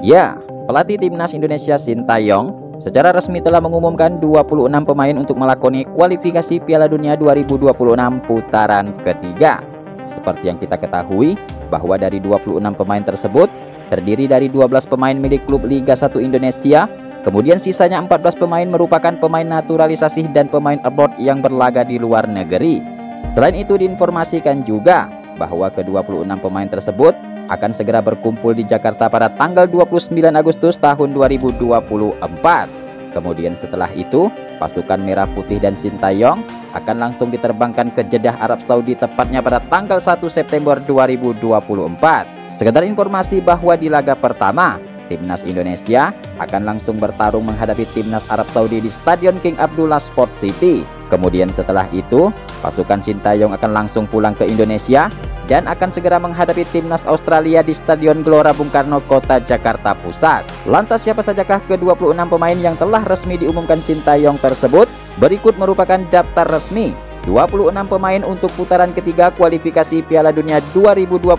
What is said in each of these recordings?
Ya, pelatih timnas Indonesia Sintayong secara resmi telah mengumumkan 26 pemain untuk melakoni kualifikasi Piala Dunia 2026 putaran ketiga. Seperti yang kita ketahui, bahwa dari 26 pemain tersebut terdiri dari 12 pemain milik klub Liga 1 Indonesia, kemudian sisanya 14 pemain merupakan pemain naturalisasi dan pemain abroad yang berlaga di luar negeri. Selain itu diinformasikan juga bahwa ke-26 pemain tersebut akan segera berkumpul di Jakarta pada tanggal 29 Agustus tahun 2024. Kemudian setelah itu, pasukan Merah Putih dan Sintayong akan langsung diterbangkan ke Jeddah, Arab Saudi, tepatnya pada tanggal 1 September 2024. Sekedar informasi bahwa di laga pertama, timnas Indonesia akan langsung bertarung menghadapi timnas Arab Saudi di Stadion King Abdullah Sport City. Kemudian setelah itu, pasukan Sintayong akan langsung pulang ke Indonesia dan akan segera menghadapi timnas Australia di Stadion Gelora Bung Karno, Kota Jakarta Pusat. Lantas siapa sajakah ke-26 pemain yang telah resmi diumumkan Sintayong tersebut? Berikut merupakan daftar resmi 26 pemain untuk putaran ketiga kualifikasi Piala Dunia 2026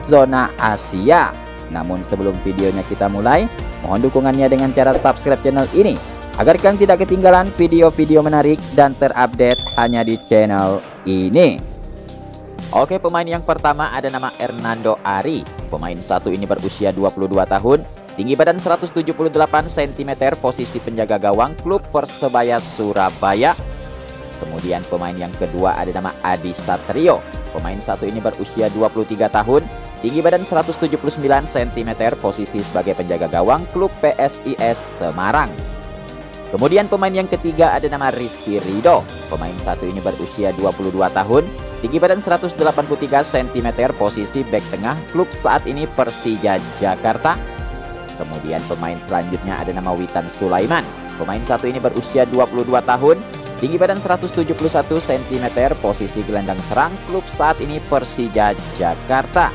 zona Asia. Namun sebelum videonya kita mulai, mohon dukungannya dengan cara subscribe channel ini agar kalian tidak ketinggalan video-video menarik dan terupdate hanya di channel ini. Oke, pemain yang pertama ada nama Hernando Ari. Pemain satu ini berusia 22 tahun, tinggi badan 178 cm, posisi penjaga gawang, klub Persebaya Surabaya. Kemudian pemain yang kedua ada nama Adi Satrio. Pemain satu ini berusia 23 tahun, tinggi badan 179 cm, posisi sebagai penjaga gawang, klub PSIS Semarang. Kemudian pemain yang ketiga ada nama Rizky Ridho. Pemain satu ini berusia 22 tahun, tinggi badan 183 cm, posisi bek tengah, klub saat ini Persija Jakarta. Kemudian pemain selanjutnya ada nama Witan Sulaiman. Pemain satu ini berusia 22 tahun, tinggi badan 171 cm, posisi gelandang serang, klub saat ini Persija Jakarta.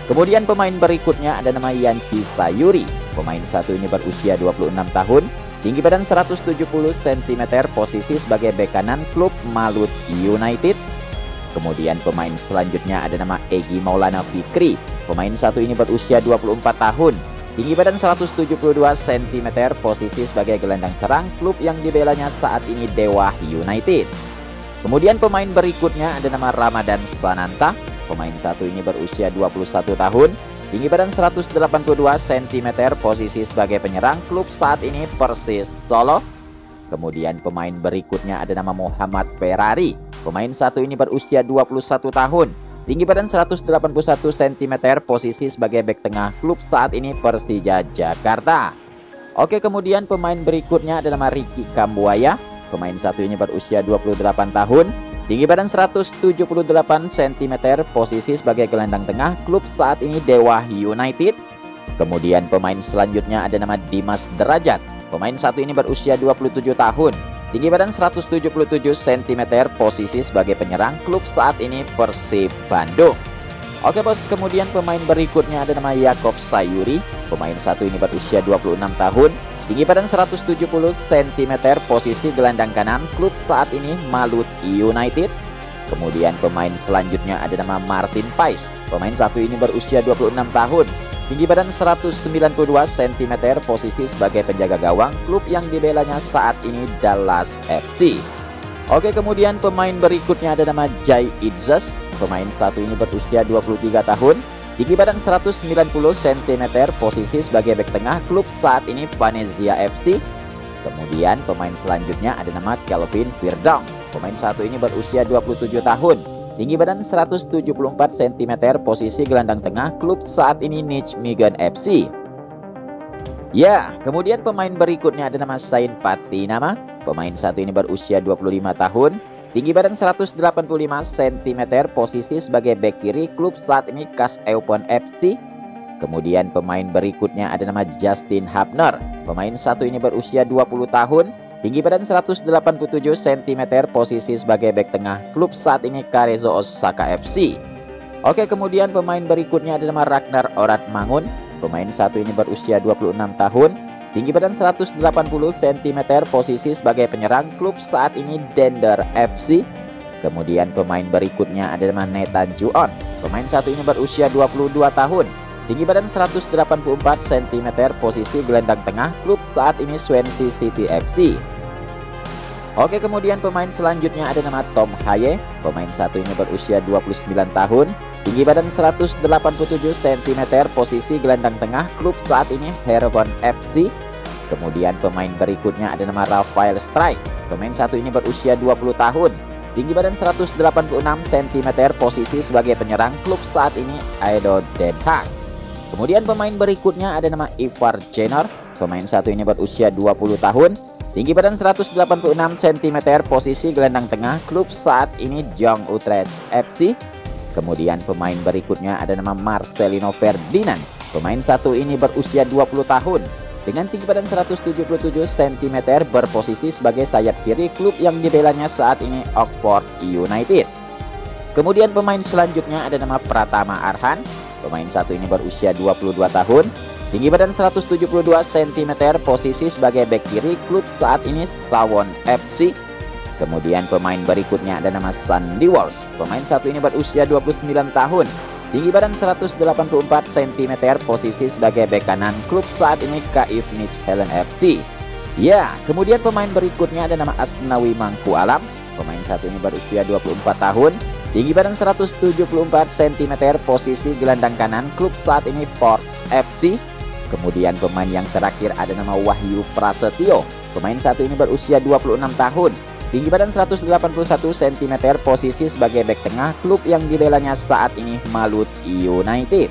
Kemudian pemain berikutnya ada nama Yanci Sayuri. Pemain satu ini berusia 26 tahun, tinggi badan 170 cm, posisi sebagai bek kanan, klub Malut United. Kemudian pemain selanjutnya ada nama Egy Maulana Fikri. Pemain satu ini berusia 24 tahun, tinggi badan 172 cm, posisi sebagai gelandang serang, klub yang dibelanya saat ini Dewa United. Kemudian pemain berikutnya ada nama Ramadan Sananta. Pemain satu ini berusia 21 tahun, tinggi badan 182 cm, posisi sebagai penyerang, klub saat ini Persis Solo. Kemudian pemain berikutnya ada nama Muhammad Ferrari. Pemain satu ini berusia 21 tahun, tinggi badan 181 cm, posisi sebagai bek tengah, klub saat ini Persija Jakarta. Oke, kemudian pemain berikutnya ada nama Ricky Kambuaya. Pemain satu ini berusia 28 tahun, tinggi badan 178 cm, posisi sebagai gelandang tengah, klub saat ini Dewa United. Kemudian pemain selanjutnya ada nama Dimas Derajat. Pemain satu ini berusia 27 tahun, tinggi badan 177 cm, posisi sebagai penyerang, klub saat ini Persib Bandung. Oke bos, kemudian pemain berikutnya ada nama Yakob Sayuri. Pemain satu ini berusia 26 tahun, tinggi badan 170 cm, posisi gelandang kanan, klub saat ini Malut United. Kemudian pemain selanjutnya ada nama Martin Pais. Pemain satu ini berusia 26 tahun, tinggi badan 192 cm, posisi sebagai penjaga gawang, klub yang dibelanya saat ini Dallas FC. Oke, kemudian pemain berikutnya ada nama Jai Idzas. Pemain satu ini berusia 23 tahun, tinggi badan 190 cm, posisi sebagai bek tengah, klub saat ini Venezia FC. Kemudian pemain selanjutnya ada nama Kelvin Firdaus. Pemain satu ini berusia 27 tahun, tinggi badan 174 cm, posisi gelandang tengah, klub saat ini Nijmegen FC. Ya, kemudian pemain berikutnya ada nama Sain Patinama. Pemain satu ini berusia 25 tahun, tinggi badan 185 cm, posisi sebagai bek kiri, klub saat ini KAS Eupen FC. Kemudian pemain berikutnya ada nama Justin Hapner. Pemain satu ini berusia 20 tahun, tinggi badan 187 cm, posisi sebagai bek tengah, klub saat ini Cerezo Osaka FC. Oke, kemudian pemain berikutnya ada nama Ragnar Oratmangun. Pemain satu ini berusia 26 tahun, tinggi badan 180 cm, posisi sebagai penyerang, klub saat ini Dender FC. Kemudian pemain berikutnya ada nama Nathan Juon. Pemain satu ini berusia 22 tahun, tinggi badan 184 cm, posisi gelandang tengah, klub saat ini Swansea City FC. Oke, kemudian pemain selanjutnya ada nama Tom Haye. Pemain satu ini berusia 29 tahun, tinggi badan 187 cm, posisi gelandang tengah, klub saat ini Hereford FC. Kemudian pemain berikutnya ada nama Rafael Strijk. Pemain satu ini berusia 20 tahun, tinggi badan 186 cm, posisi sebagai penyerang, klub saat ini ADO Den Haag. Kemudian pemain berikutnya ada nama Ivar Jenner. Pemain satu ini berusia 20 tahun, tinggi badan 186 cm, posisi gelandang tengah, klub saat ini Jong Utrecht FC. Kemudian pemain berikutnya ada nama Marcelino Ferdinand. Pemain satu ini berusia 20 tahun, dengan tinggi badan 177 cm, berposisi sebagai sayap kiri, klub yang dibelanya saat ini Oxford United. Kemudian pemain selanjutnya ada nama Pratama Arhan. Pemain satu ini berusia 22 tahun, tinggi badan 172 cm, posisi sebagai bek kiri, klub saat ini Suwon FC. Kemudian pemain berikutnya ada nama Sandy Walsh. Pemain satu ini berusia 29 tahun, tinggi badan 184 cm, posisi sebagai bek kanan, klub saat ini KIF Midtjylland FC. Ya, kemudian pemain berikutnya ada nama Asnawi Mangku Alam. Pemain satu ini berusia 24 tahun, tinggi badan 174 cm, posisi gelandang kanan, klub saat ini Forge FC. Kemudian pemain yang terakhir ada nama Wahyu Prasetyo. Pemain satu ini berusia 26 tahun, tinggi badan 181 cm, posisi sebagai bek tengah, klub yang dibelanya saat ini Malut United.